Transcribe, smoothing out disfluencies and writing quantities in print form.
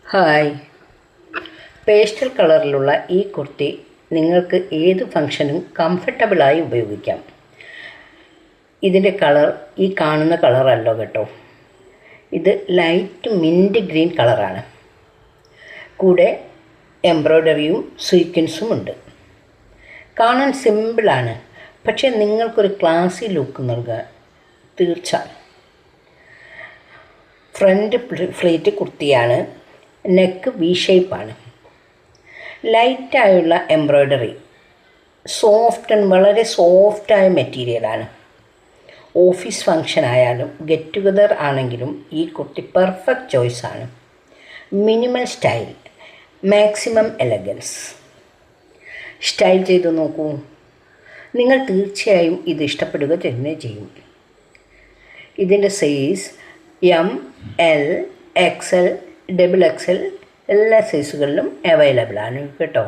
Hi, pastel കളറിലുള്ള ഈ കുർത്തി നിങ്ങൾക്ക് ഏത് ഫംഗ്ഷനും കംഫർട്ടബിളായി ഉപയോഗിക്കാം. ഇതിൻ്റെ കളർ ഈ കാണുന്ന കളറല്ല കേട്ടോ. ഇത് ലൈറ്റ് മിൻറ്റ് ഗ്രീൻ കളറാണ്. കൂടെ എംബ്രോയ്ഡറിയും സീക്വൻസും ഉണ്ട്. കാണാൻ സിമ്പിളാണ്, പക്ഷേ നിങ്ങൾക്കൊരു ക്ലാസി ലുക്ക് നൽകാൻ തീർച്ച. ഫ്രണ്ട് ഫ്ലീറ്റ് കുർത്തിയാണ്. നെക്ക് വി ഷേപ്പാണ്. ലൈറ്റായുള്ള എംബ്രോയ്ഡറി, വളരെ സോഫ്റ്റായ മെറ്റീരിയലാണ്. ഓഫീസ് ഫങ്ഷൻ ആയാലും ഗെറ്റ് ടുഗദർ ആണെങ്കിലും ഈ കുർത്തി പെർഫെക്റ്റ് ചോയ്സാണ്. Minimal style, maximum elegance. Style ചെയ്ത് നോക്കൂ, നിങ്ങൾ തീർച്ചയായും ഇത് ഇഷ്ടപ്പെടുക തന്നെ ചെയ്യും. ഇതിൻ്റെ size M, L, X L, XL എല്ലാ സൈസുകളിലും അവൈലബിളാണ് കേട്ടോ.